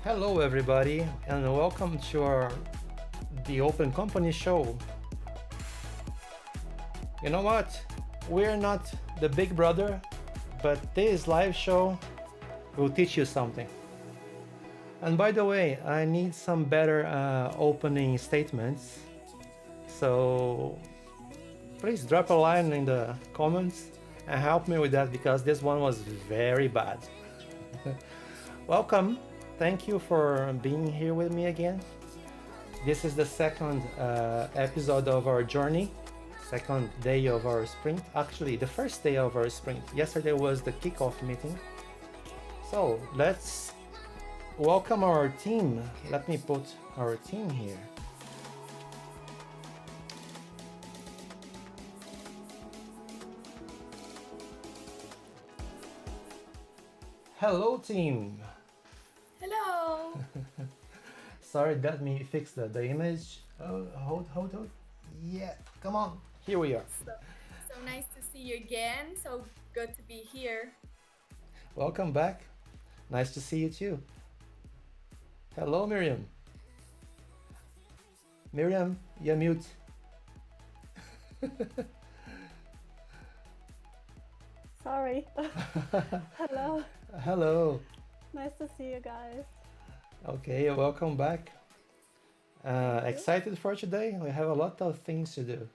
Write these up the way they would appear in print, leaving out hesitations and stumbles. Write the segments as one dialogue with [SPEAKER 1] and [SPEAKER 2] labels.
[SPEAKER 1] Hello everybody and welcome to the Open Company Show. You know what? We're not the big brother, but this live show will teach you something. And by the way, I need some better opening statements. So please drop a line in the comments and help me with that because this one was very bad. Welcome. Thank you for being here with me again. This is the second episode of our journey, second day of our sprint. Actually, the first day of our sprint. Yesterday was the kickoff meeting. So let's welcome our team. Let me put our team here. Hello, team.
[SPEAKER 2] Hello.
[SPEAKER 1] Sorry, let me fix the image. Oh, hold. Yeah, come on. Here we are.
[SPEAKER 2] So nice to see you again. So good to be here.
[SPEAKER 1] Welcome back. Nice to see you too. Hello, Miriam. Miriam, you're mute.
[SPEAKER 3] Sorry. Hello.
[SPEAKER 1] Hello.
[SPEAKER 3] Nice to see you guys.
[SPEAKER 1] Okay, welcome back. Excited for today? We have a lot of things to do.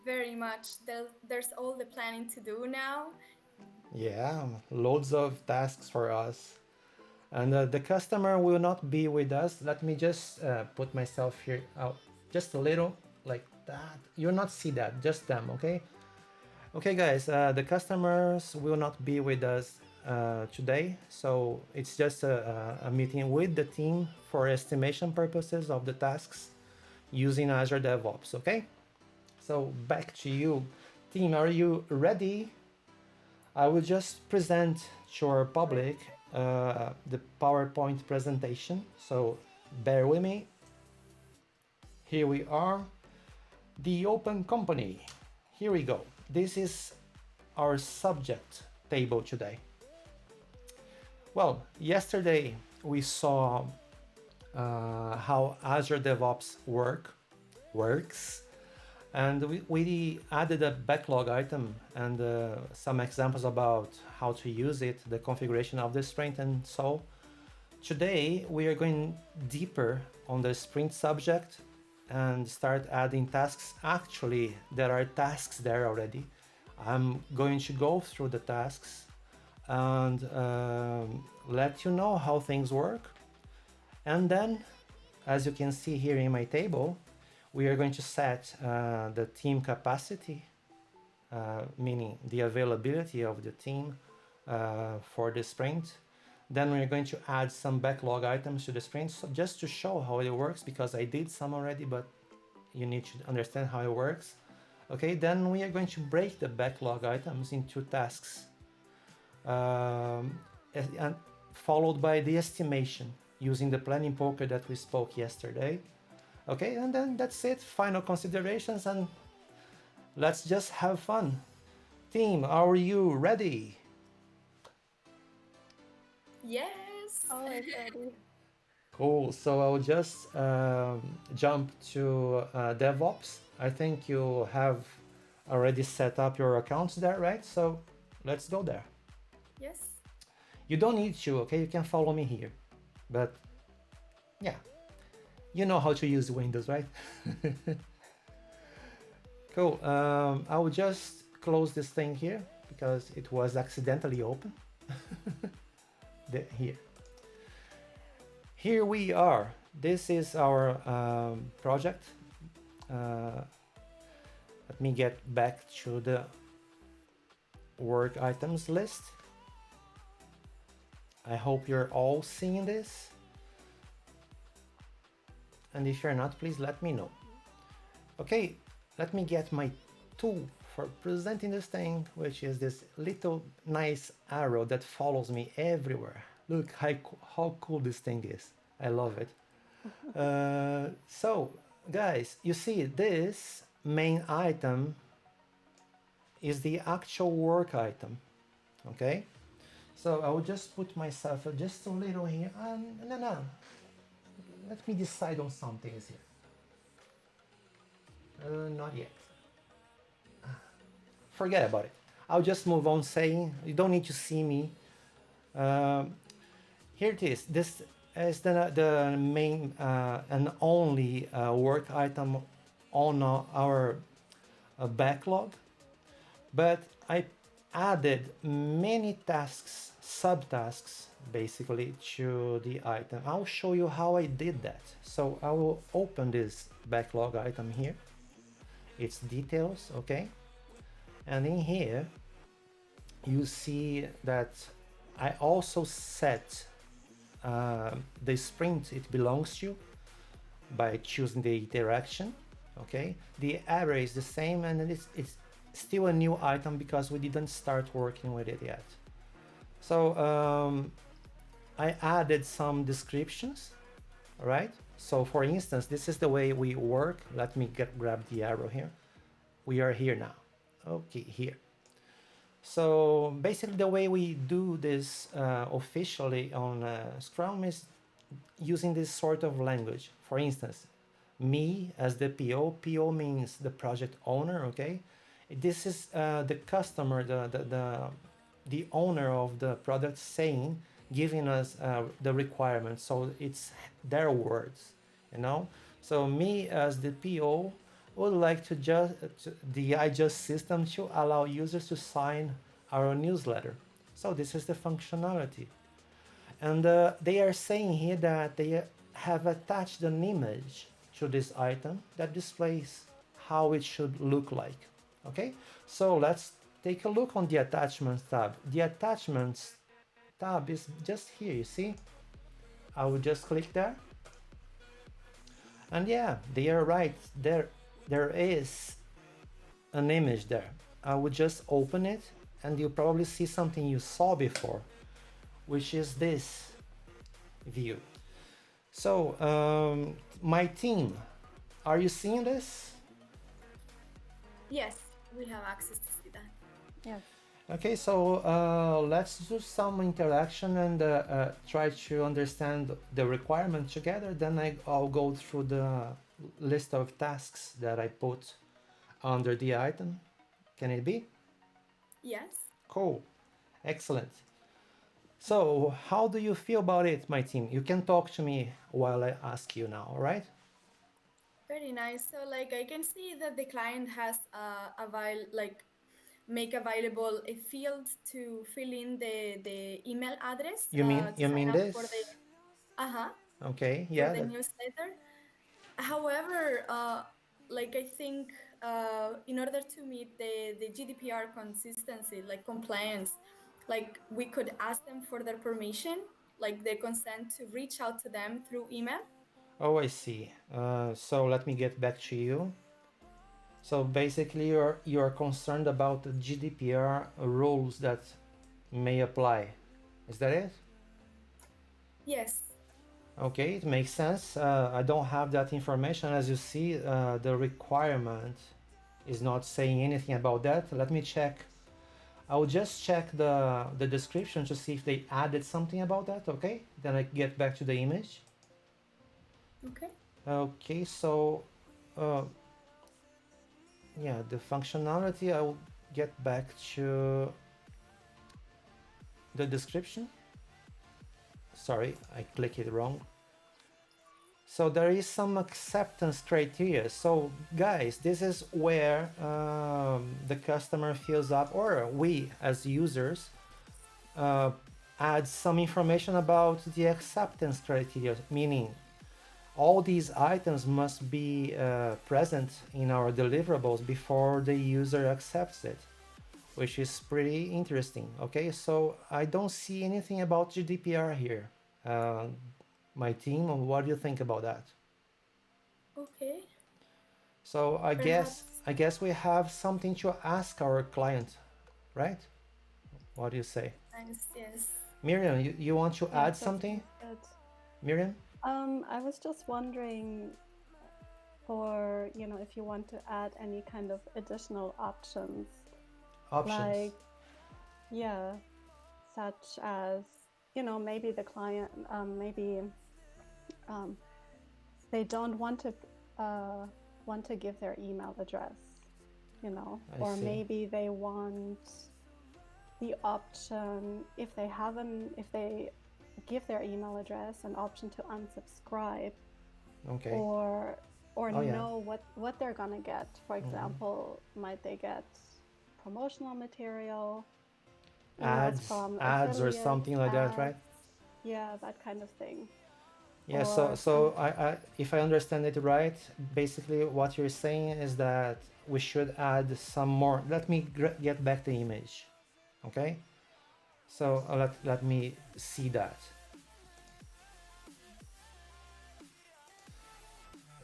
[SPEAKER 2] Very much. There's all the planning to do now.
[SPEAKER 1] Yeah, loads of tasks for us. And the customer will not be with us. Let me just put myself here out just a little like that. You'll not see that, just them, okay? Okay, guys, the customers will not be with us today. So it's just a meeting with the team for estimation purposes of the tasks using Azure DevOps, okay? So back to you. Team, are you ready? I will just present to our public the PowerPoint presentation. So bear with me. Here we are. The Open Company. Here we go. This is our subject table today. Well, yesterday we saw how Azure DevOps works, and we added a backlog item and some examples about how to use it, the configuration of the sprint, and so today we are going deeper on the sprint subject and start adding tasks. Actually, there are tasks there already. I'm going to go through the tasks and let you know how things work. And then, as you can see here in my table, we are going to set the team capacity, meaning the availability of the team for the sprint. Then we're going to add some backlog items to the sprint, so just to show how it works, because I did some already, but you need to understand how it works. Okay, then we are going to break the backlog items into tasks, and followed by the estimation using the planning poker that we spoke yesterday. Okay, and then that's it, final considerations, and let's just have fun. Team, are you ready?
[SPEAKER 2] Yes.
[SPEAKER 3] Always ready.
[SPEAKER 1] Cool, so I'll just jump to DevOps. I think you have already set up your accounts there, right? So let's go there.
[SPEAKER 2] Yes.
[SPEAKER 1] You don't need to, okay? You can follow me here. But yeah, you know how to use Windows, right? Cool. I will just close this thing here because it was accidentally open. Here. Here we are. This is our project. Let me get back to the work items list. I hope you're all seeing this. And if you're not, please let me know. Okay, let me get my tool for presenting this thing, which is this little nice arrow that follows me everywhere. Look how cool this thing is. I love it. So, guys, you see this main item is the actual work item, okay? So I will just put myself just a little here. No. Let me decide on some things here. Not yet. Forget about it. I'll just move on saying, you don't need to see me. Um, Here it is. This is the main and only work item on our backlog, but I added many tasks, subtasks, basically to the item. I'll show you how I did that. So I will open this backlog item here. It's details, okay? And in here, you see that I also set the sprint it belongs to by choosing the interaction. Okay, the array is the same, and it's still a new item because we didn't start working with it yet. So I added some descriptions. All right, so for instance, this is the way we work. Let me grab the arrow here. We are here now. Okay, here. So basically the way we do this officially on Scrum is using this sort of language. For instance, me as the PO means the project owner, okay? This is the customer, the owner of the product saying, giving us the requirements. So it's their words, you know? So me as the PO would like to the iJus system to allow users to sign our newsletter. So this is the functionality. And they are saying here that they have attached an image to this item that displays how it should look like. Okay, so let's take a look on the attachments tab. The attachments tab is just here, you see? I will just click there. And yeah, they are right. There is an image there. I will just open it and you'll probably see something you saw before, which is this view. So my team, are you seeing this?
[SPEAKER 2] Yes, we have access to see that.
[SPEAKER 3] Yes.
[SPEAKER 1] Okay, so let's do some interaction and try to understand the requirement together. Then I'll go through the list of tasks that I put under the item. Can it be?
[SPEAKER 2] Yes.
[SPEAKER 1] Cool. Excellent. So how do you feel about it, my team? You can talk to me while I ask you now, all right?
[SPEAKER 2] Very nice. So like I can see that the client has make available a field to fill in the email address
[SPEAKER 1] You
[SPEAKER 2] to sign up for the
[SPEAKER 1] this?
[SPEAKER 2] uh-huh
[SPEAKER 1] Okay,
[SPEAKER 2] for
[SPEAKER 1] yeah.
[SPEAKER 2] the newsletter. However, like I think in order to meet the GDPR consistency, like compliance, like we could ask them for their permission, like their consent to reach out to them through email.
[SPEAKER 1] Oh, I see. So let me get back to you. So basically, you're concerned about the GDPR rules that may apply. Is that it?
[SPEAKER 2] Yes.
[SPEAKER 1] Okay, it makes sense. I don't have that information. As you see, the requirement is not saying anything about that. Let me check. I'll just check the description to see if they added something about that, okay? Then I get back to the image.
[SPEAKER 2] Okay.
[SPEAKER 1] Okay, so yeah, the functionality, I will get back to the description. Sorry, I clicked it wrong. So there is some acceptance criteria. So guys, this is where the customer fills up, or we as users add some information about the acceptance criteria, meaning all these items must be present in our deliverables before the user accepts it, which is pretty interesting. Okay, so I don't see anything about GDPR here. My team, what do you think about that?
[SPEAKER 2] Okay.
[SPEAKER 1] So
[SPEAKER 2] Perhaps.
[SPEAKER 1] I guess we have something to ask our client, right? What do you say?
[SPEAKER 2] Thanks. Yes.
[SPEAKER 1] Miriam, you want to
[SPEAKER 3] Yeah,
[SPEAKER 1] add
[SPEAKER 3] that
[SPEAKER 1] something?
[SPEAKER 3] sounds good.
[SPEAKER 1] Miriam?
[SPEAKER 3] I was just wondering for, if you want to add any kind of additional options.
[SPEAKER 1] Options.
[SPEAKER 3] Like, yeah. such as, maybe the client, they don't want to give their email address, or
[SPEAKER 1] see.
[SPEAKER 3] maybe they want the option, if they give their email address, an option to unsubscribe,
[SPEAKER 1] Okay.
[SPEAKER 3] or
[SPEAKER 1] Oh, yeah.
[SPEAKER 3] know what they're gonna get. For example, might they get promotional material, emails from
[SPEAKER 1] ads or
[SPEAKER 3] affiliates,
[SPEAKER 1] something like that, right?
[SPEAKER 3] Yeah, that kind of thing.
[SPEAKER 1] Yeah,
[SPEAKER 3] Or
[SPEAKER 1] so if I understand it right, basically what you're saying is that we should add some more. Let me get back the image, okay? So let me see that.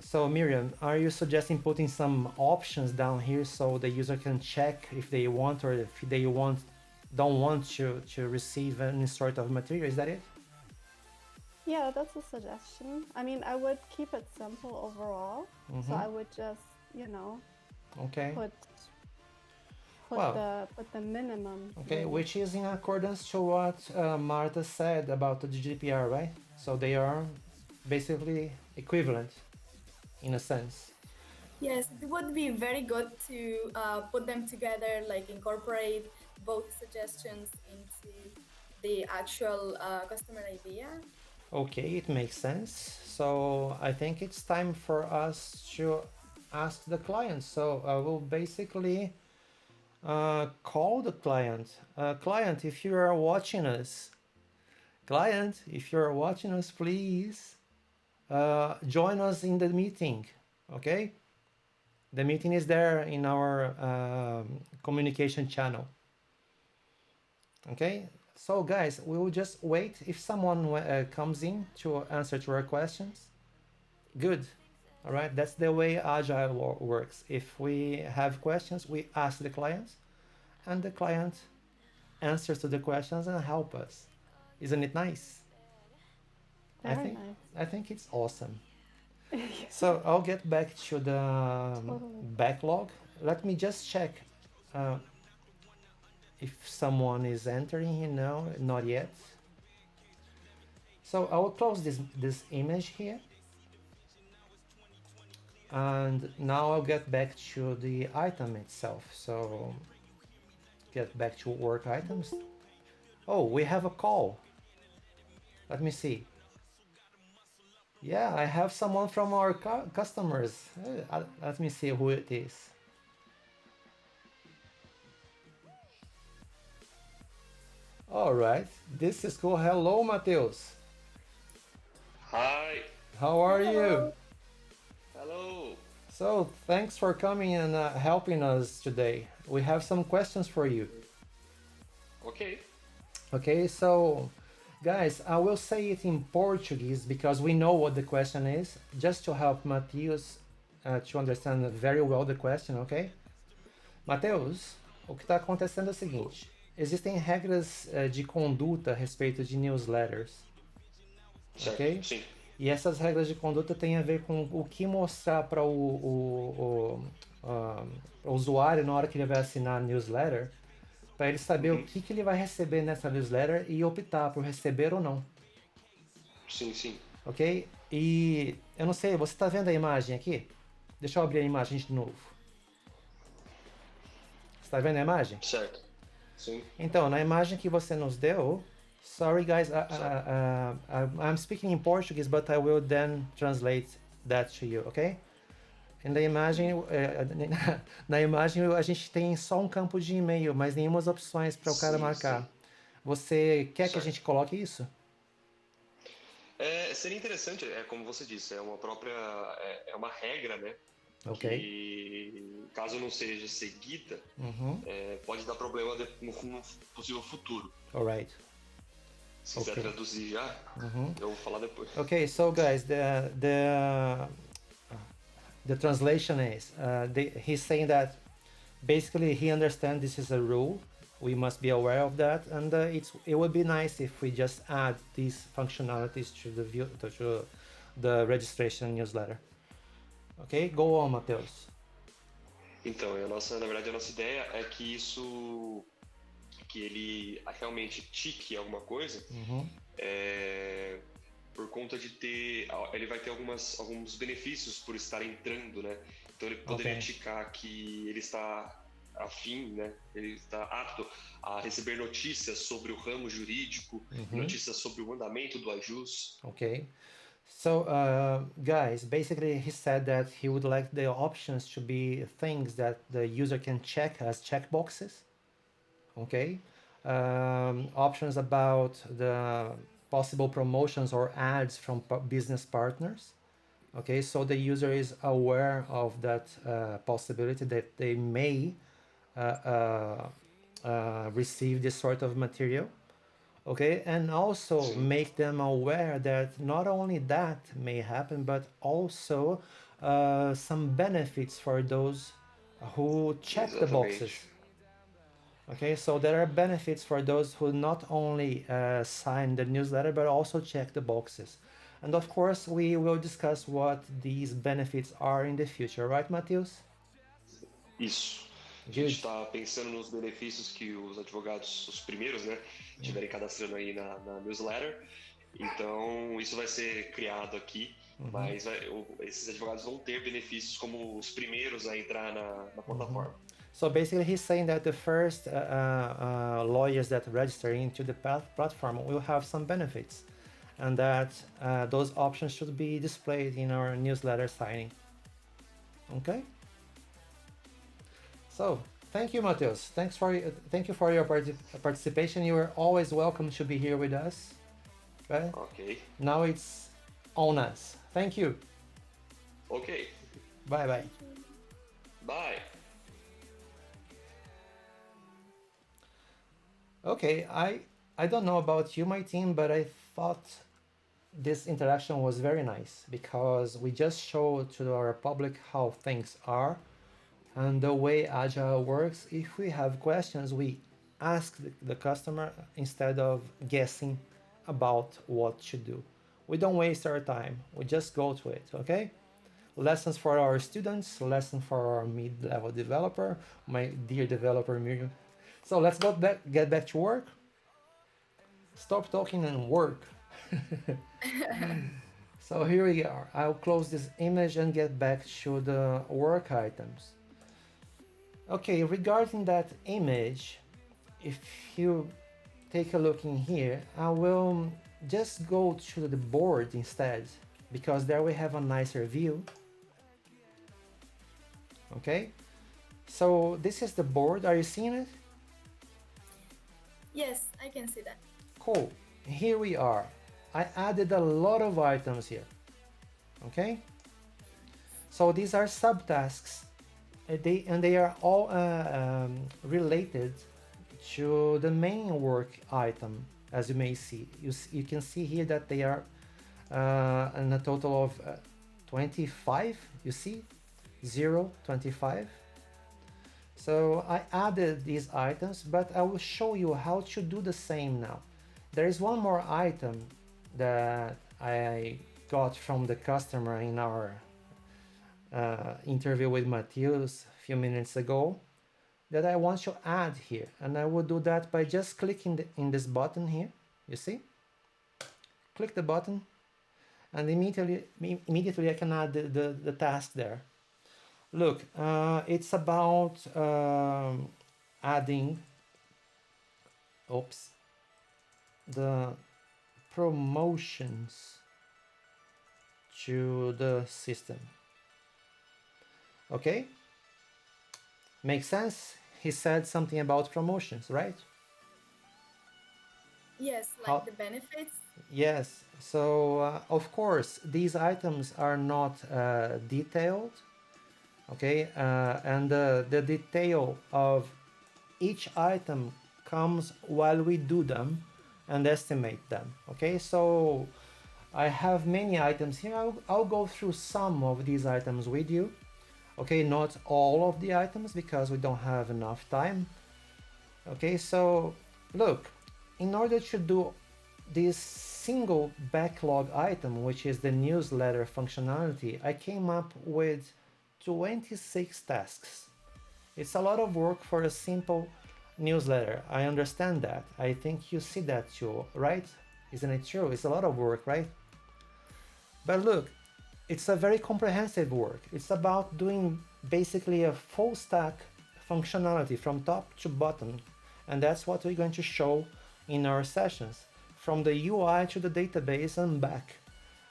[SPEAKER 1] So Miriam, are you suggesting putting some options down here so the user can check if they want or if they don't want to receive any sort of material? Is that it?
[SPEAKER 3] yeah, that's a suggestion. I mean, I would keep it simple overall. So I would just,
[SPEAKER 1] Okay.
[SPEAKER 3] put the minimum.
[SPEAKER 1] Okay,
[SPEAKER 3] really.
[SPEAKER 1] which is in accordance to what Marta said about the GDPR, right? So they are basically equivalent in a sense.
[SPEAKER 2] Yes, it would be very good to put them together, like incorporate both suggestions into the actual customer idea.
[SPEAKER 1] Okay, it makes sense. So I think it's time for us to ask the client. So I will basically call the client. Client, if you are watching us, please join us in the meeting. Okay, the meeting is there in our communication channel. Okay, so guys, we will just wait if someone comes in to answer to our questions. Good. All right, that's the way Agile works. If we have questions, we ask the client, and the client answers to the questions and help us. Isn't it nice?
[SPEAKER 3] Very nice.
[SPEAKER 1] I think it's awesome. So I'll get back to the backlog. Let me just check if someone is entering here now. Not yet. So I will close this image here. And now I'll get back to the item itself. So get back to work items. Oh, we have a call. Let me see. Yeah, I have someone from our customers. Let me see who it is. All right, this is cool. Hello, Mateus.
[SPEAKER 4] Hi.
[SPEAKER 1] How are
[SPEAKER 2] Hello.
[SPEAKER 1] you?
[SPEAKER 4] Hello.
[SPEAKER 1] So thanks for coming and helping us today. We have some questions for you.
[SPEAKER 4] Okay.
[SPEAKER 1] Okay, so guys, I will say it in Portuguese because we know what the question is, just to help Mateus to understand very well the question, ok? Mateus, o que está acontecendo é o seguinte: existem regras de conduta a respeito de newsletters,
[SPEAKER 4] Certo.
[SPEAKER 1] ok?
[SPEAKER 4] Sim.
[SPEAKER 1] E essas regras de conduta têm a ver com o que mostrar para o usuário na hora que ele vai assinar a newsletter, para ele saber o que ele vai receber nessa newsletter e optar por receber ou não.
[SPEAKER 4] Sim, sim.
[SPEAKER 1] Ok? E eu não sei, você está vendo a imagem aqui? Deixa eu abrir a imagem de novo. Você está vendo a imagem?
[SPEAKER 4] Certo. Sim.
[SPEAKER 1] Então, na imagem que você nos deu, sorry guys, I'm speaking in Portuguese, but I will then translate that to you, ok? E na imagem, na imagem a gente tem só um campo de e-mail, mas nenhuma opções para o cara marcar.
[SPEAKER 4] Sim.
[SPEAKER 1] Você quer que a gente coloque isso?
[SPEAKER 4] Seria interessante, como você disse, é uma regra, né?
[SPEAKER 1] Ok.
[SPEAKER 4] Que caso não seja seguida, pode dar problema no possível futuro.
[SPEAKER 1] Alright.
[SPEAKER 4] Se quiser traduzir já, eu vou falar depois.
[SPEAKER 1] Okay, so guys, the translation is he's saying that basically he understands this is a rule. We must be aware of that, and it would be nice if we just add these functionalities to the registration newsletter. Okay, go on, Mateus.
[SPEAKER 4] Então, na verdade, a nossa ideia é que isso que ele realmente tique alguma coisa, por conta de ele vai ter alguns benefícios por estar entrando, né? Então ele poderia ticar que ele está afim, né? Ele está apto a receber notícias sobre o ramo jurídico, notícias sobre o andamento do iJus.
[SPEAKER 1] Okay. So, guys, basically he said that he would like the options to be things that the user can check as checkboxes. Okay. Options about the possible promotions or ads from business partners. Okay, so the user is aware of that possibility that they may receive this sort of material. Okay, and also make them aware that not only that may happen, but also some benefits for those who check the boxes. Okay, so there are benefits for those who not only sign the newsletter, but also check the boxes. And of course, we will discuss what these benefits are in the future, right, Matheus?
[SPEAKER 4] Isso. A gente está pensando nos benefícios que os advogados, os primeiros, né, estiverem cadastrando aí na newsletter. Então, isso vai ser criado aqui, mas esses advogados vão ter benefícios como os primeiros a entrar na plataforma.
[SPEAKER 1] So basically, he's saying that the first lawyers that register into the platform will have some benefits, and that those options should be displayed in our newsletter signing. Okay. So thank you, Matheus. Thank you for your participation. You are always welcome to be here with us. Okay.
[SPEAKER 4] Okay.
[SPEAKER 1] Now it's on us. Thank you.
[SPEAKER 4] Okay.
[SPEAKER 1] Bye bye.
[SPEAKER 4] Bye.
[SPEAKER 1] Okay, I don't know about you, my team, but I thought this interaction was very nice because we just showed to our public how things are and the way Agile works. If we have questions, we ask the customer instead of guessing about what to do. We don't waste our time. We just go to it, okay? Lessons for our students, lesson for our mid-level developer, my dear developer Miriam. So let's get back to work. Stop talking and work. So here we are. I'll close this image and get back to the work items. Okay, regarding that image, if you take a look in here, I will just go to the board instead, because there we have a nicer view. Okay, so this is the board. Are you seeing it?
[SPEAKER 2] Yes, I can see that.
[SPEAKER 1] Cool. Here we are. I added a lot of items here. Okay, so these are subtasks. They are all related to the main work item, as you may see. You can see here that they are in a total of 25. You see, 0, 25. So I added these items, but I will show you how to do the same now. There is one more item that I got from the customer in our interview with Matheus a few minutes ago that I want to add here, and I will do that by just clicking in this button here. You see? Click the button, and immediately I can add the task there. Look, it's about adding the promotions to the system. Okay? Makes sense? He said something about promotions, right?
[SPEAKER 2] Yes, like the benefits.
[SPEAKER 1] Yes. So, of course, these items are not detailed. Okay? And the detail of each item comes while we do them and estimate them. Okay? So, I have many items here. I'll go through some of these items with you. Okay, not all of the items because we don't have enough time. Okay, so look, in order to do this single backlog item, which is the newsletter functionality, I came up with 26 tasks. It's a lot of work for a simple newsletter. I understand that. I think you see that too, right? Isn't it true? It's a lot of work, right? But look, it's a very comprehensive work. It's about doing basically a full stack functionality from top to bottom. And that's what we're going to show in our sessions, from the UI to the database and back.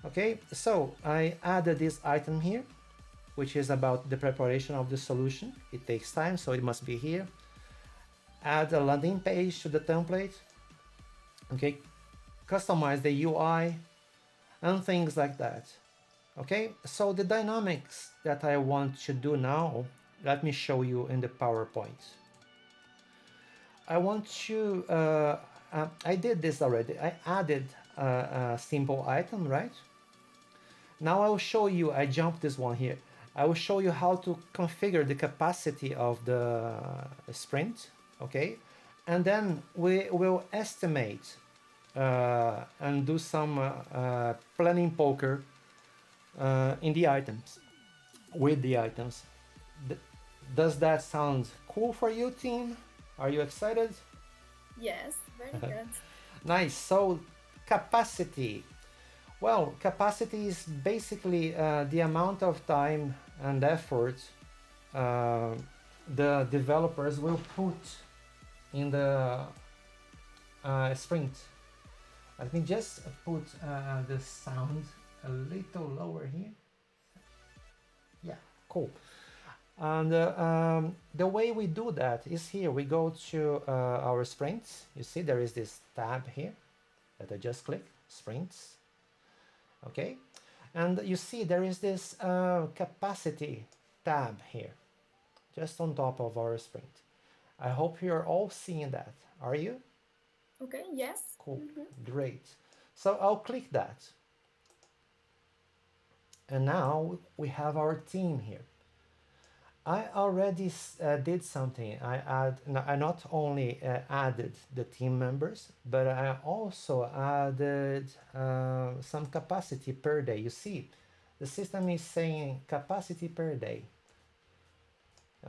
[SPEAKER 1] Okay, so I added this item here, which is about the preparation of the solution. It takes time, so it must be here. Add a landing page to the template. Okay, customize the UI and things like that. Okay, so the dynamics that I want to do now, let me show you in the PowerPoint. I want to, I did this already. I added a simple item, right? Now I will show you, I jumped this one here. I will show you how to configure the capacity of the sprint, okay? And then we will estimate and do some planning poker in the items, with the items. Does that sound cool for you, team? Are you excited?
[SPEAKER 2] Yes, very good.
[SPEAKER 1] Nice. So capacity. Well, capacity is basically the amount of time and effort the developers will put in the sprint. Let me just put the sound a little lower here. Yeah, cool. And the way we do that is here. We go to our sprints. You see there is this tab here that I just click, sprints. Okay, and you see there is this capacity tab here, just on top of our sprint. I hope you're all seeing that. Are you?
[SPEAKER 2] Okay, yes.
[SPEAKER 1] Cool, great. So I'll click that. And now we have our team here. I already did something. I not only added the team members, but I also added some capacity per day. You see, the system is saying capacity per day.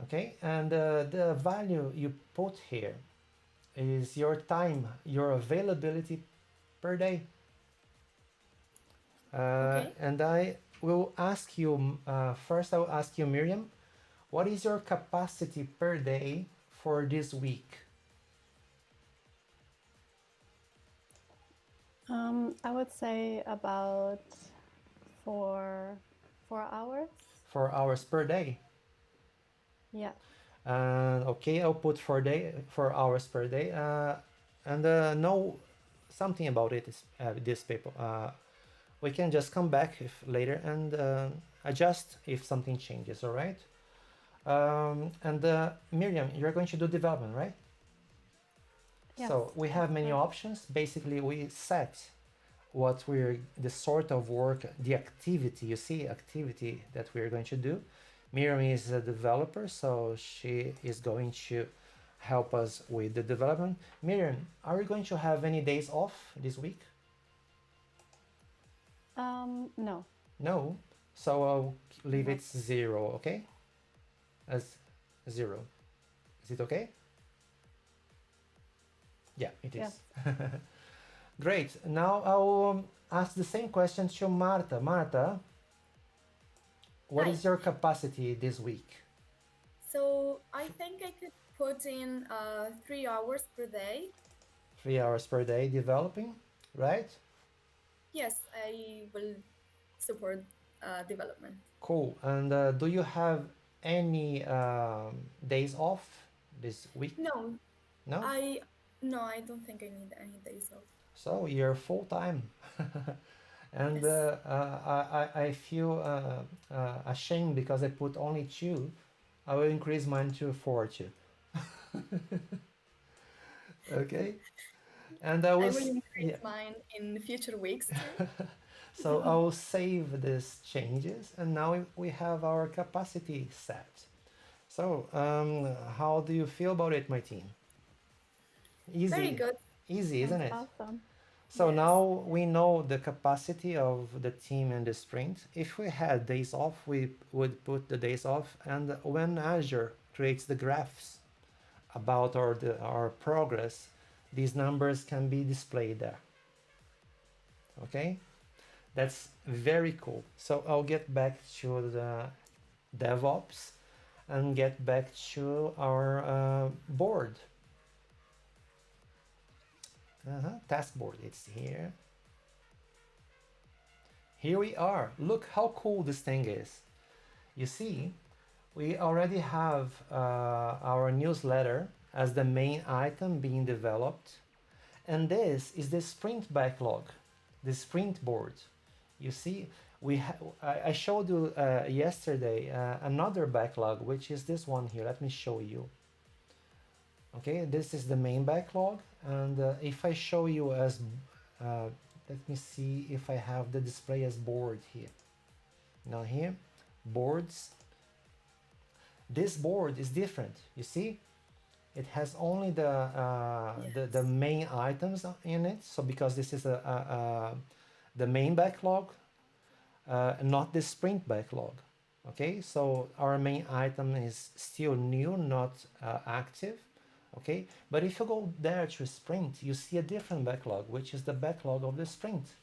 [SPEAKER 1] Okay, and the value you put here is your time, your availability per day.
[SPEAKER 2] Okay.
[SPEAKER 1] And I will ask you, first I will ask you, Miriam, what is your capacity per day for this week?
[SPEAKER 3] I would say about 4 hours.
[SPEAKER 1] 4 hours per day.
[SPEAKER 3] Yeah.
[SPEAKER 1] Okay, I'll put 4 hours per day. And know something about it is this paper. We can just come back if later and adjust if something changes. All right. And Miriam, you're going to do development, right?
[SPEAKER 3] Yes.
[SPEAKER 1] So we have many options. Basically, we set what we're the sort of work, the activity. You see, activity that we're going to do. Miriam is a developer, so she is going to help us with the development. Miriam, are we going to have any days off this week?
[SPEAKER 3] No.
[SPEAKER 1] No. So I'll leave it 0, okay? As 0. Is it okay? Yeah, it is.
[SPEAKER 3] Yeah.
[SPEAKER 1] Great. Now I'll ask the same question to Marta. Marta, what
[SPEAKER 2] Hi.
[SPEAKER 1] is your capacity this week?
[SPEAKER 2] So I think I could put in 3 hours per day.
[SPEAKER 1] 3 hours per day developing, right?
[SPEAKER 2] Yes, I will support development.
[SPEAKER 1] Cool. And do you have any days off this week?
[SPEAKER 2] No,
[SPEAKER 1] No?
[SPEAKER 2] I don't think I need any days off.
[SPEAKER 1] So you're full time. And
[SPEAKER 2] Yes.
[SPEAKER 1] I feel ashamed because I put only 2. I will increase mine to 4 too. Okay. And I
[SPEAKER 2] I
[SPEAKER 1] will,
[SPEAKER 2] will increase
[SPEAKER 1] yeah.
[SPEAKER 2] mine in future weeks too.
[SPEAKER 1] So I will save these changes, and now we have our capacity set. So how do you feel about it, my team? Easy.
[SPEAKER 2] Very good.
[SPEAKER 1] Easy, isn't it?
[SPEAKER 3] Awesome.
[SPEAKER 1] So
[SPEAKER 2] Yes.
[SPEAKER 1] now we know the capacity of the team and the sprint. If we had days off, we would put the days off. And when Azure creates the graphs, about our progress, these numbers can be displayed there. Okay, that's very cool. So I'll get back to the DevOps and get back to our board. Task board, it's here. Here we are. Look how cool this thing is. You see, we already have our newsletter as the main item being developed. And this is the sprint backlog, the sprint board. You see, I showed you yesterday another backlog, which is this one here. Let me show you. Okay, this is the main backlog. And if I show you as, let me see if I have the display as board here. Now here, boards. This board is different, you see? It has only the main items in it. So because this is the main backlog, not the sprint backlog. Okay, so our main item is still new, not active. Okay, but if you go there to sprint, you see a different backlog, which is the backlog of the sprint.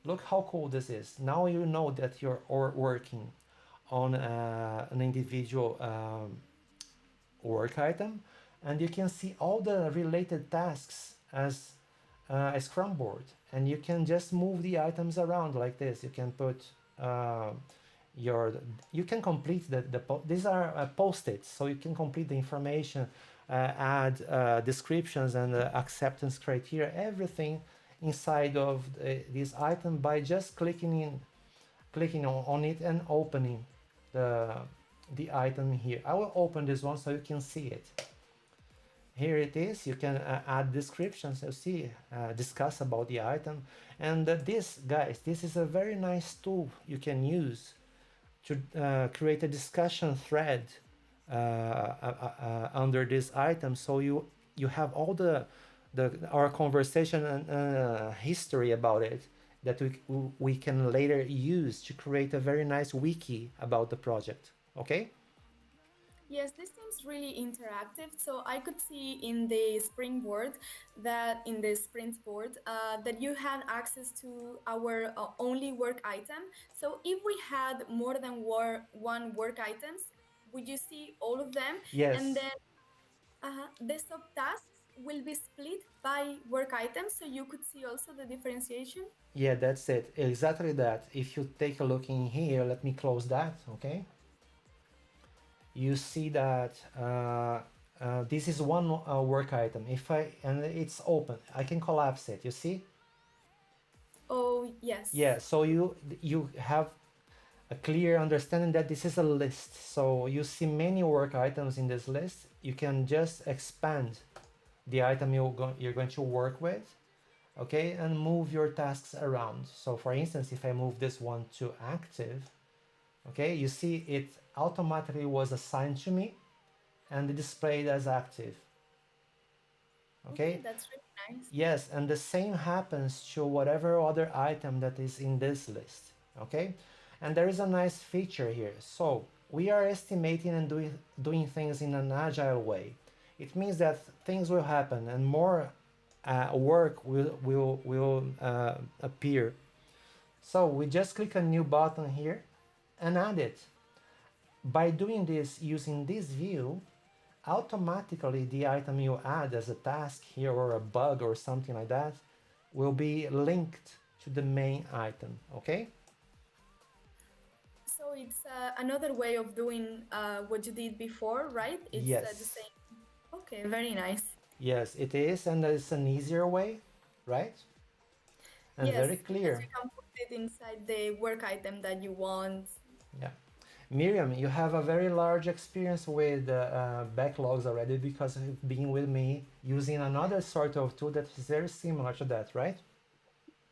[SPEAKER 1] Look how cool this is. Now you know that you're working on an individual work item, and you can see all the related tasks as a Scrum board, and you can just move the items around like this. You can put you can complete these are post-its, so you can complete the information, add descriptions and acceptance criteria, everything inside of this item by just clicking on it and opening the item here. I will open this one so you can see it. Here it is. You can add descriptions, you see, discuss about the item. And this, guys, this is a very nice tool you can use to create a discussion thread under this item. So you have all our conversation and history about it that we can later use to create a very nice wiki about the project. Okay?
[SPEAKER 2] Yes, this seems really interactive. So I could see in the Sprint board that that you had access to our only work item. So if we had more than one work items, would you see all of them?
[SPEAKER 1] Yes.
[SPEAKER 2] And then the subtasks will be split by work items, so you could see also the differentiation.
[SPEAKER 1] Yeah, that's it. Exactly that. If you take a look in here, let me close that, okay? You see that this is one work item. And it's open, I can collapse it, you see?
[SPEAKER 2] Oh, yes.
[SPEAKER 1] Yeah, so you have a clear understanding that this is a list. So you see many work items in this list. You can just expand the item you're going to work with, okay, and move your tasks around. So for instance, if I move this one to active, okay, you see it automatically was assigned to me and displayed as active. Okay,
[SPEAKER 2] that's really nice.
[SPEAKER 1] Yes, and the same happens to whatever other item that is in this list. Okay, and there is a nice feature here. So we are estimating and doing things in an agile way. It means that things will happen and more work will appear. So we just click a new button here and add it. By doing this using this view, automatically the item you add as a task here or a bug or something like that will be linked to the main item, okay?
[SPEAKER 2] So it's another way of doing what you did before, right? It's
[SPEAKER 1] yes.
[SPEAKER 2] The same. Okay, very nice.
[SPEAKER 1] Yes, it is, and it's an easier way, right? And
[SPEAKER 2] yes,
[SPEAKER 1] very clear.
[SPEAKER 2] You can put it inside the work item that you want.
[SPEAKER 1] Yeah. Miriam, you have a very large experience with backlogs already because you've been with me using another sort of tool that is very similar to that, right?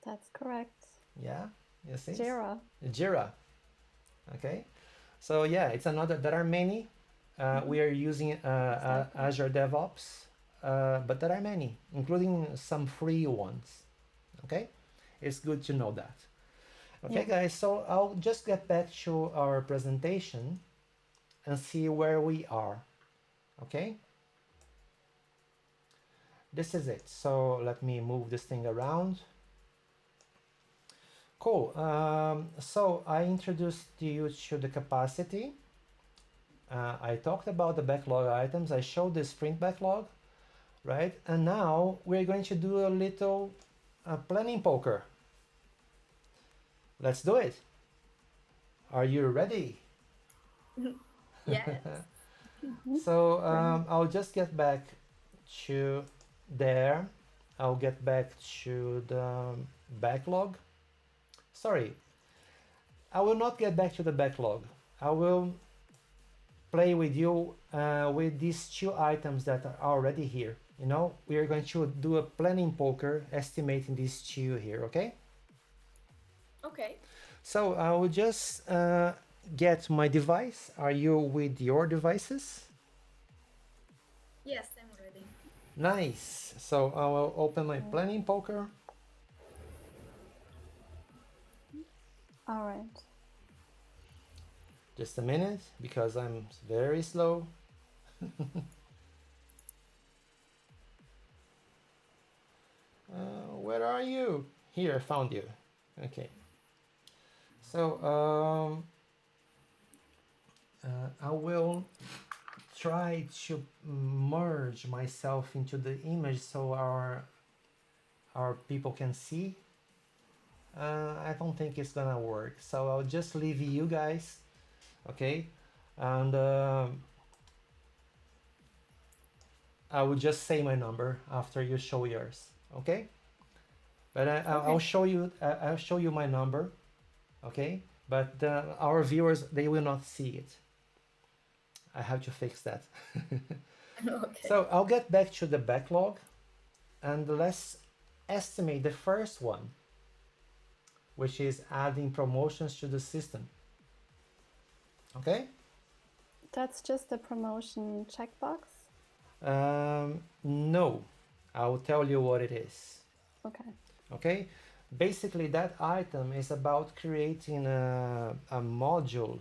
[SPEAKER 3] That's correct.
[SPEAKER 1] Yeah, you see?
[SPEAKER 3] Jira.
[SPEAKER 1] Okay. So yeah, it's another, there are many. We are using exactly. Azure DevOps, but there are many, including some free ones. Okay, it's good to know that. Okay, guys, so I'll just get back to our presentation and see where we are. Okay, this is it. So let me move this thing around. Cool. So I introduced you to the capacity. I talked about the backlog items. I showed the sprint backlog, right? And now we're going to do a little planning poker. Let's do it. Are you ready?
[SPEAKER 2] Yes.
[SPEAKER 1] So I'll just get back to there. I'll get back to the backlog. Sorry, I will not get back to the backlog. I will play with you with these two items that are already here. You know, we are going to do a planning poker estimating these two here, okay?
[SPEAKER 2] Okay.
[SPEAKER 1] So I will just get my device. Are you with your devices?
[SPEAKER 2] Yes, I'm ready.
[SPEAKER 1] Nice. So I will open my planning poker.
[SPEAKER 3] All right.
[SPEAKER 1] Just a minute because I'm very slow. Where are you? Here, I found you. Okay. So I will try to merge myself into the image so our people can see. I don't think it's gonna work. So I'll just leave you guys, okay? And I will just say my number after you show yours, okay? But I'll show you. I'll show you my number, okay? But our viewers, they will not see it. I have to fix that.
[SPEAKER 2] Okay.
[SPEAKER 1] So I'll get back to the backlog, and let's estimate the first one, which is adding promotions to the system. Okay?
[SPEAKER 3] That's just the promotion checkbox.
[SPEAKER 1] No, I'll tell you what it is.
[SPEAKER 3] Okay.
[SPEAKER 1] Okay? Basically, that item is about creating a module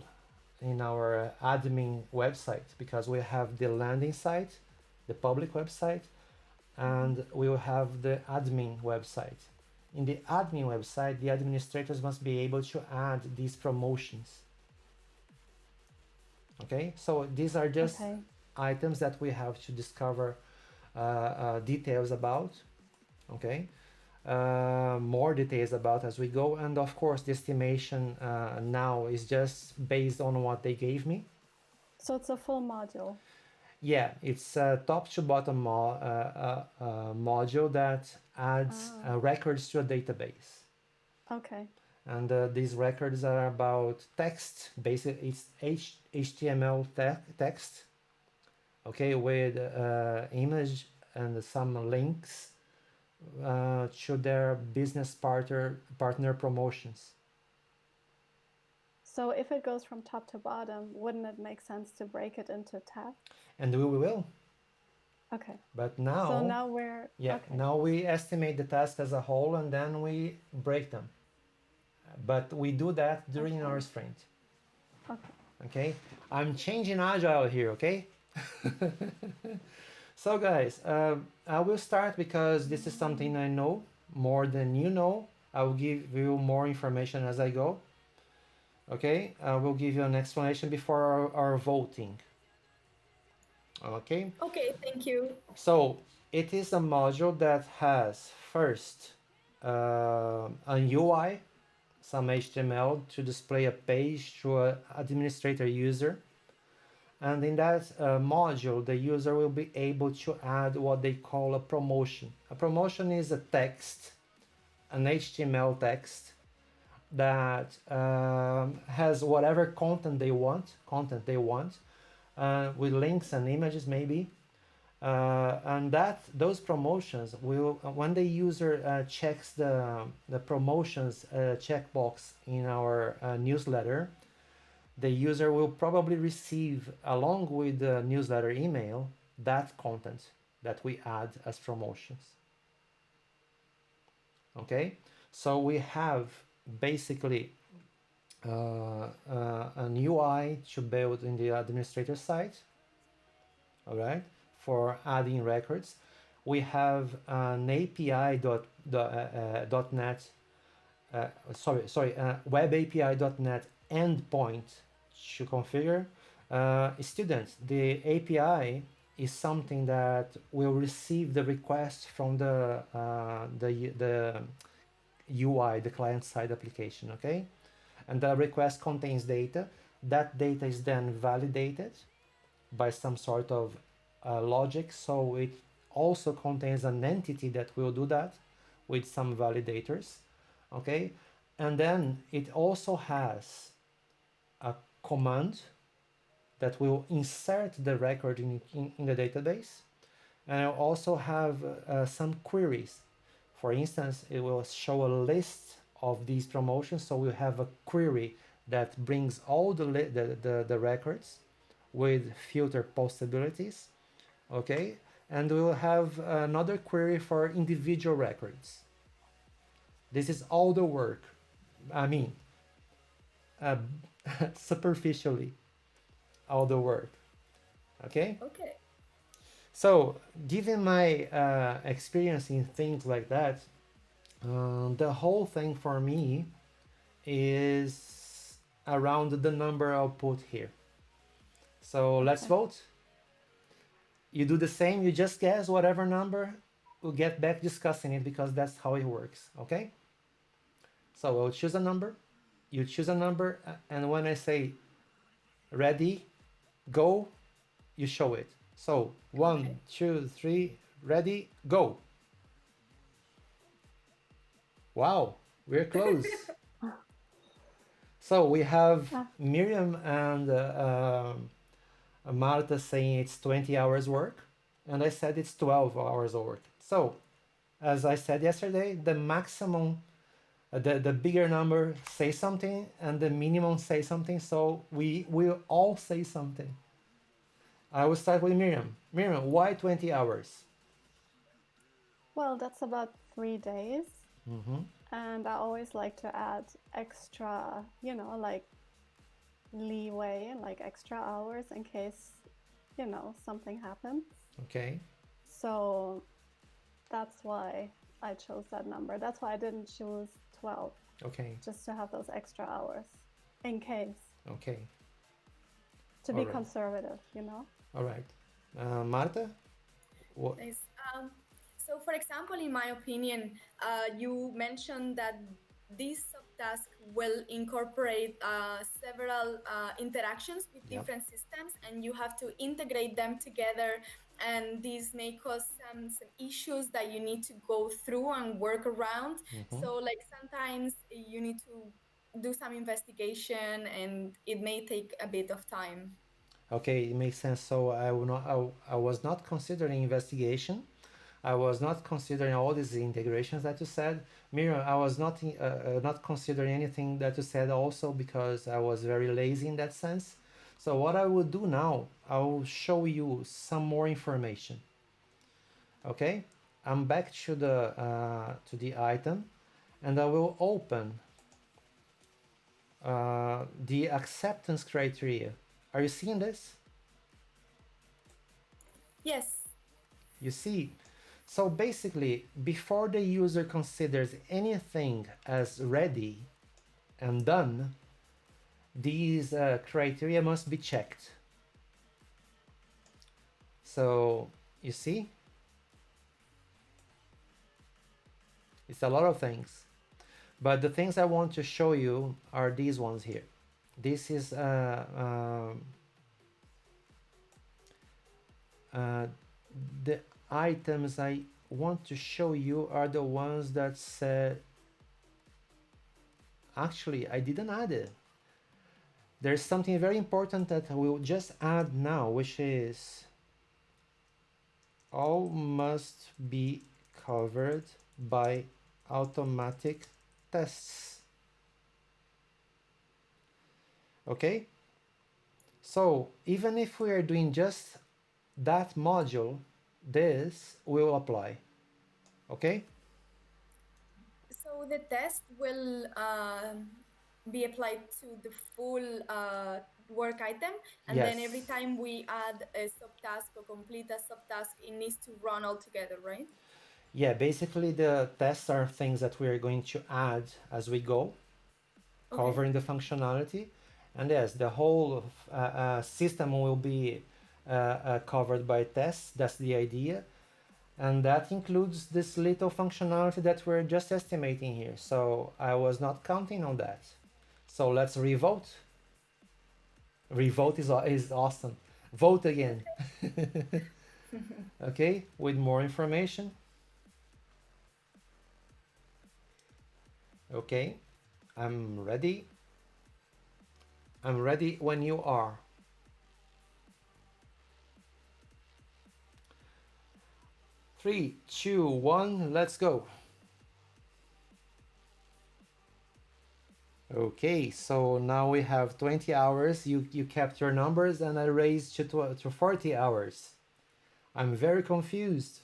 [SPEAKER 1] in our admin website, because we have the landing site, the public website, and we will have the admin website. In the admin website, the administrators must be able to add these promotions. Okay, so these are just items that we have to discover details about. Okay, more details about as we go, and of course the estimation now is just based on what they gave me.
[SPEAKER 3] So it's a full module.
[SPEAKER 1] Yeah, it's a top to bottom module that adds records to a database.
[SPEAKER 3] Okay.
[SPEAKER 1] And these records are about text. Basically, it's HTML text, okay, with image and some links to their business partner promotions.
[SPEAKER 3] So if it goes from top to bottom, wouldn't it make sense to break it into tabs?
[SPEAKER 1] And we will.
[SPEAKER 3] Okay.
[SPEAKER 1] But now.
[SPEAKER 3] So now we're.
[SPEAKER 1] Yeah.
[SPEAKER 3] Okay.
[SPEAKER 1] Now we estimate the task as a whole, and then we break them. But we do that during our sprint.
[SPEAKER 3] Okay.
[SPEAKER 1] Okay. I'm changing Agile here. Okay. So guys, I will start because this is something I know more than you know. I will give you more information as I go. Okay, I will give you an explanation before our voting. Okay.
[SPEAKER 2] Okay, thank you.
[SPEAKER 1] So it is a module that has first a UI, some HTML to display a page to an administrator user. And in that module, the user will be able to add what they call a promotion. A promotion is a text, an HTML text that has whatever content they want, with links and images maybe. And those promotions will, when the user checks the promotions checkbox in our newsletter, the user will probably receive, along with the newsletter email, that content that we add as promotions. Okay, so we have basically an UI to build in the administrator site, all right, for adding records. we have an API dot net, web API.NET endpoint to configure. Students, the API is something that will receive the request from the UI, the client-side application, okay? And the request contains data. That data is then validated by some sort of logic, so it also contains an entity that will do that with some validators, okay? And then it also has a command that will insert the record in the database, and it will also have some queries. For instance, it will show a list of these promotions, so we'll have a query that brings all the records with filter possibilities, okay? And we will have another query for individual records. This is all the work. I mean, superficially, all the work, okay?
[SPEAKER 2] Okay.
[SPEAKER 1] So, given my experience in things like that, the whole thing for me is around the number I'll put here. So let's vote. You do the same, you just guess whatever number, we'll get back discussing it because that's how it works, okay? So I'll choose a number, you choose a number, and when I say ready, go, you show it. So 1, 2, 3, ready, go. Wow, we're close. So we have Miriam and Marta saying it's 20 hours work, and I said it's 12 hours of work. So, as I said yesterday, the maximum, the bigger number say something, and the minimum say something, so we will all say something. I will start with Miriam. Miriam, why 20 hours?
[SPEAKER 3] Well, that's about 3 days.
[SPEAKER 1] Mm-hmm.
[SPEAKER 3] And I always like to add extra, like leeway, like extra hours in case, something happens.
[SPEAKER 1] Okay.
[SPEAKER 3] So that's why I chose that number. That's why I didn't choose 12.
[SPEAKER 1] Okay.
[SPEAKER 3] Just to have those extra hours in case.
[SPEAKER 1] Okay.
[SPEAKER 3] To be conservative,
[SPEAKER 1] All right. Marta? What?
[SPEAKER 2] Nice. So, for example, in my opinion, you mentioned that this subtask will incorporate several interactions with different systems, and you have to integrate them together. And these may cause some issues that you need to go through and work around. So, like sometimes you need to do some investigation, and it may take a bit of time.
[SPEAKER 1] Okay, it makes sense. So I was not considering investigation. I was not considering all these integrations that you said. Miriam, I was not considering anything that you said also because I was very lazy in that sense. So what I will do now, I will show you some more information. Okay, I'm back to the item, and I will open the acceptance criteria. Are you seeing this?
[SPEAKER 2] Yes.
[SPEAKER 1] You see, so basically, before the user considers anything as ready and done, these criteria must be checked. So, you see? It's a lot of things. But the things I want to show you are these ones here. This is the items I want to show you are the ones that said, actually I didn't add it. There's something very important that I will just add now, which is all must be covered by automatic tests. Okay, so even if we are doing just that module, this will apply. Okay,
[SPEAKER 2] so the test will be applied to the full work item, and then every
[SPEAKER 1] Yes.
[SPEAKER 2] time we add a subtask or complete a subtask, it needs to run all together, right?
[SPEAKER 1] Yeah, basically the tests are things that we are going to add as we go,
[SPEAKER 2] Okay.
[SPEAKER 1] covering the functionality. And yes, the whole system will be covered by tests. That's the idea. And that includes this little functionality that we're just estimating here. So I was not counting on that. So let's revote. Revote is awesome. Vote again. Okay, with more information. Okay, I'm ready. I'm ready when you are. 3, 2, 1, let's go. Okay, so now we have 20 hours. You kept your numbers and I raised to 40 hours. I'm very confused.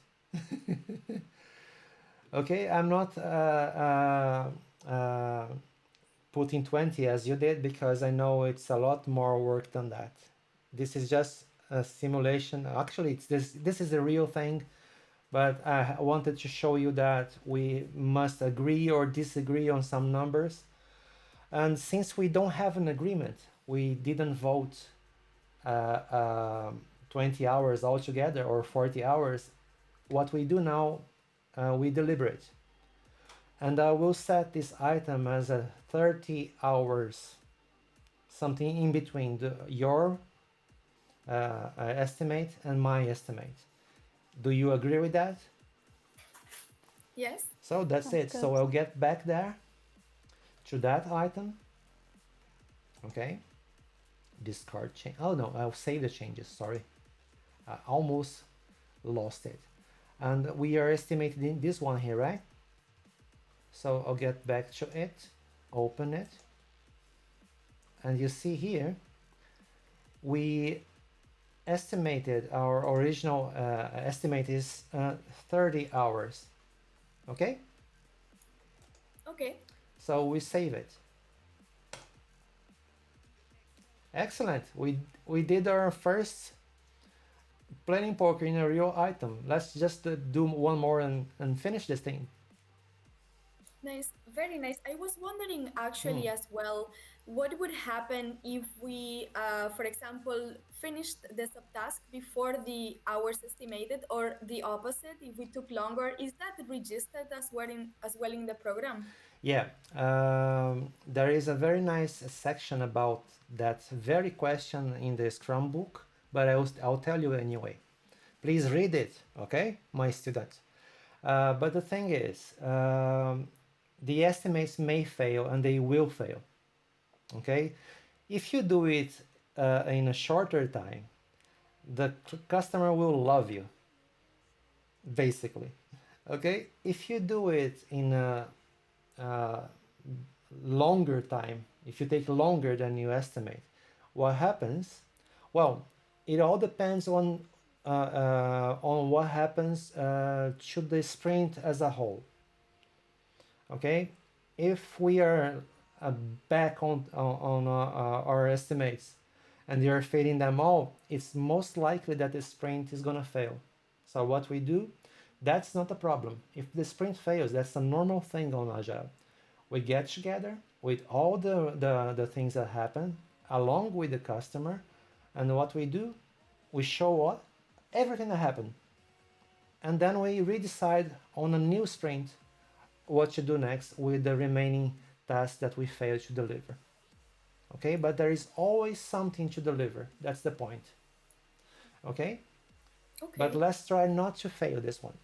[SPEAKER 1] Okay, I'm not putting 20 as you did because I know it's a lot more work than that. This is just a simulation. Actually, this is a real thing, but I wanted to show you that we must agree or disagree on some numbers. And since we don't have an agreement, we didn't vote 20 hours altogether or 40 hours. What we do now, we deliberate. And I will set this item as a 30 hours, something in between your estimate and my estimate. Do you agree with that?
[SPEAKER 2] Yes.
[SPEAKER 1] So that's it.
[SPEAKER 3] Good.
[SPEAKER 1] So I'll get back there to that item. Okay. Discard change. Oh no, I'll save the changes. Sorry. I almost lost it. And we are estimating this one here, right? So I'll get back to it, open it. And you see here, we estimated our original estimate is 30 hours. Okay?
[SPEAKER 2] Okay.
[SPEAKER 1] So we save it. Excellent. We did our first planning poker in a real item. Let's just do one more and finish this thing.
[SPEAKER 2] Nice, very nice. I was wondering actually as well, what would happen if we, for example, finished the subtask before the hours estimated, or the opposite, if we took longer? Is that registered as well in the program?
[SPEAKER 1] Yeah, there is a very nice section about that very question in the Scrum book, but I'll tell you anyway. Please read it, okay, my students. But the thing is, the estimates may fail and they will fail, okay? If you do it in a shorter time, the customer will love you, basically, okay? If you do it in a longer time, if you take longer than you estimate, what happens? Well, it all depends on what happens to the sprint as a whole. Okay, if we are back on our estimates and they are failing them all, it's most likely that the sprint is gonna fail. So what we do, that's not a problem. If the sprint fails, that's a normal thing on Agile. We get together with all the things that happen along with the customer, and what we do, we show what everything that happened, and then we redecide on a new sprint what to do next with the remaining tasks that we failed to deliver. Okay, but there is always something to deliver. That's the point. Okay, but let's try not to fail this one.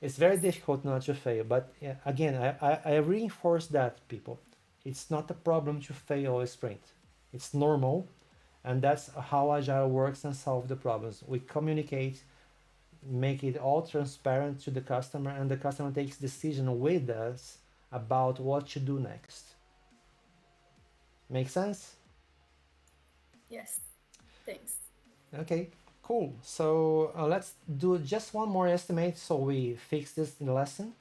[SPEAKER 1] It's very difficult not to fail, but again, I reinforce that, people. It's not a problem to fail a sprint. It's normal, and that's how Agile works and solve the problems. We communicate, make it all transparent to the customer, and the customer takes decision with us about what to do next. Make sense?
[SPEAKER 2] Yes, thanks.
[SPEAKER 1] Okay, cool. So let's do just one more estimate so we fix this in the lesson.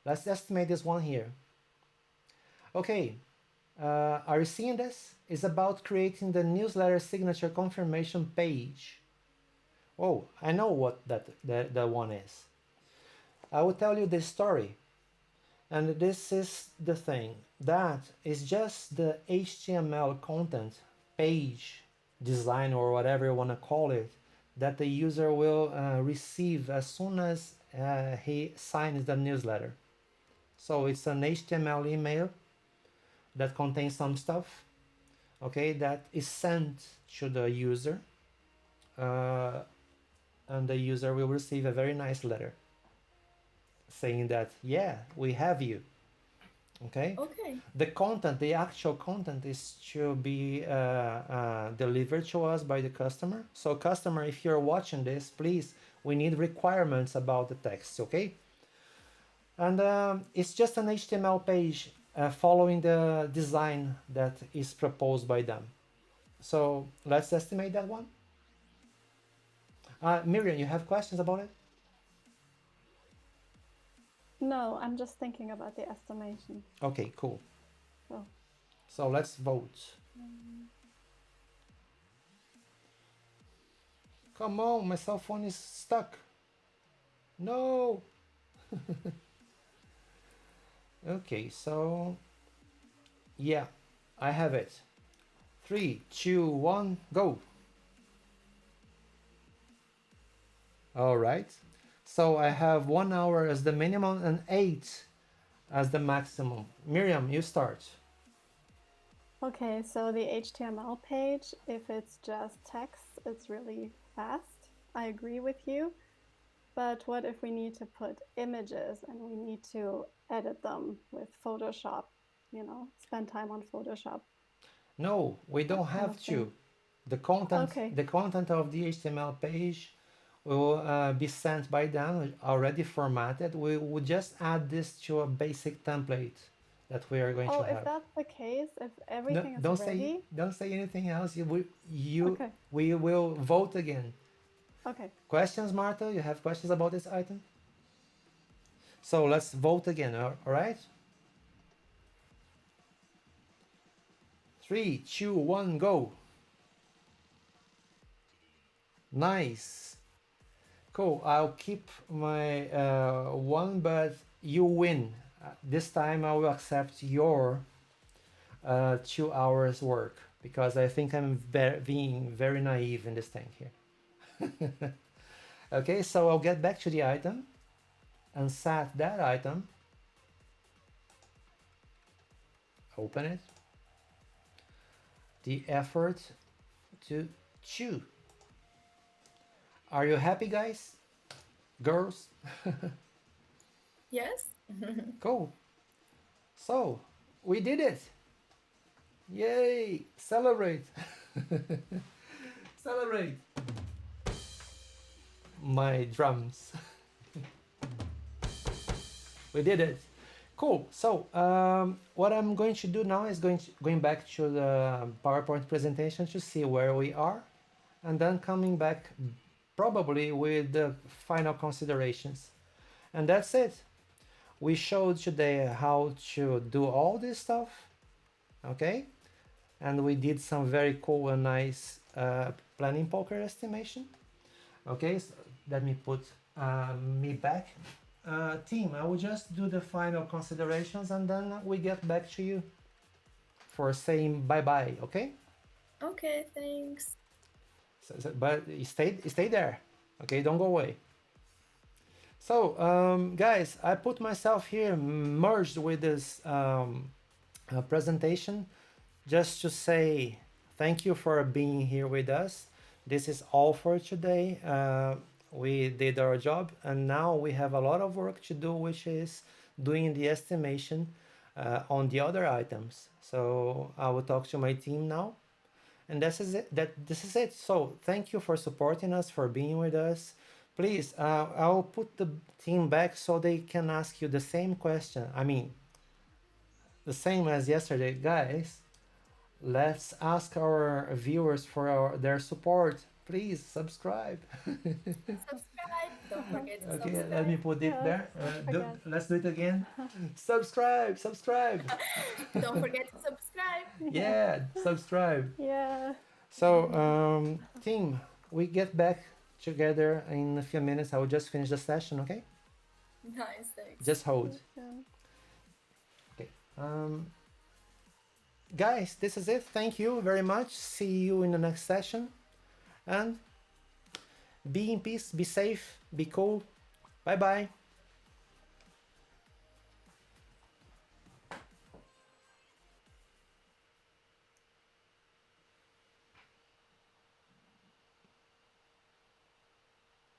[SPEAKER 1] Let's estimate this one here. Okay, Are you seeing this? It's about creating the newsletter signature confirmation page. Oh, I know what that one is. I will tell you the story. And this is the thing. That is just the HTML content page design or whatever you want to call it that the user will receive as soon as he signs the newsletter. So it's an HTML email that contains some stuff, okay, that is sent to the user, uh, and the user will receive a very nice letter saying that, yeah, we have you, okay.
[SPEAKER 2] Okay.
[SPEAKER 1] The content, the actual content, is to be delivered to us by the customer. So customer, if you're watching this, please, we need requirements about the text, okay. And it's just an HTML page following the design that is proposed by them. So let's estimate that one. Miriam, you have questions about it?
[SPEAKER 3] No, I'm just thinking about the estimation.
[SPEAKER 1] Okay, cool.
[SPEAKER 3] Oh.
[SPEAKER 1] So let's vote. Come on, my cell phone is stuck. No. Okay, so yeah, I have it. 3, 2, 1, go. All right. So I have 1 hour as the minimum and 8 as the maximum. Miriam, you start.
[SPEAKER 3] Okay, so the HTML page, if it's just text, it's really fast. I agree with you. But what if we need to put images and we need to edit them with Photoshop, spend time on Photoshop?
[SPEAKER 1] No, we don't
[SPEAKER 3] kind
[SPEAKER 1] have
[SPEAKER 3] of thing.
[SPEAKER 1] to. The content,
[SPEAKER 3] Okay.
[SPEAKER 1] the content of the HTML page will be sent by them already formatted. We would just add this to a basic template that we are going to
[SPEAKER 3] Oh,
[SPEAKER 1] have.
[SPEAKER 3] if that's the case, if
[SPEAKER 1] No,
[SPEAKER 3] everything is
[SPEAKER 1] don't say
[SPEAKER 3] ready,
[SPEAKER 1] don't say anything else.
[SPEAKER 3] Okay.
[SPEAKER 1] We will vote again.
[SPEAKER 3] okay.
[SPEAKER 1] Questions, Martha? You have questions about this item? So let's vote again. All right. 3, 2, 1, go. Nice. Cool. I'll keep my one, but you win. This time I will accept your 2 hours work because I think I'm being very naive in this thing here. Okay, so I'll get back to the item and set that item. Open it. The effort to chew. Are you happy, guys? Girls?
[SPEAKER 2] Yes.
[SPEAKER 1] Cool. So, we did it. Yay! Celebrate. Celebrate. My drums. We did it. Cool. So, what I'm going to do now is going back to the PowerPoint presentation to see where we are, and then coming back probably with the final considerations. And that's it. We showed today how to do all this stuff, okay? And we did some very cool and nice planning poker estimation. Okay, so let me put me back. Team, I will just do the final considerations and then we get back to you for saying bye-bye, okay?
[SPEAKER 2] Okay, thanks.
[SPEAKER 1] But stay there, okay? Don't go away. So, guys, I put myself here merged with this presentation just to say thank you for being here with us. This is all for today. We did our job and now we have a lot of work to do, which is doing the estimation on the other items. So I will talk to my team now. And this is it. So thank you for supporting us, for being with us. Please, I'll put the team back so they can ask you the same question. I mean, the same as yesterday, guys. Let's ask our viewers for their support. Please subscribe.
[SPEAKER 2] Subscribe. Don't forget to
[SPEAKER 1] Okay,
[SPEAKER 2] subscribe.
[SPEAKER 1] let me put it
[SPEAKER 3] Yeah,
[SPEAKER 1] there.
[SPEAKER 3] again.
[SPEAKER 1] Let's do it again. Subscribe, subscribe.
[SPEAKER 2] Don't forget to subscribe.
[SPEAKER 1] Yeah, subscribe.
[SPEAKER 3] Yeah.
[SPEAKER 1] So, team, we get back together in a few minutes. I will just finish the session, okay?
[SPEAKER 2] Nice, thanks.
[SPEAKER 1] Just hold.
[SPEAKER 3] Yeah.
[SPEAKER 1] Okay. Guys, this is it. Thank you very much. See you in the next session. And be in peace, be safe, be cool. Bye bye.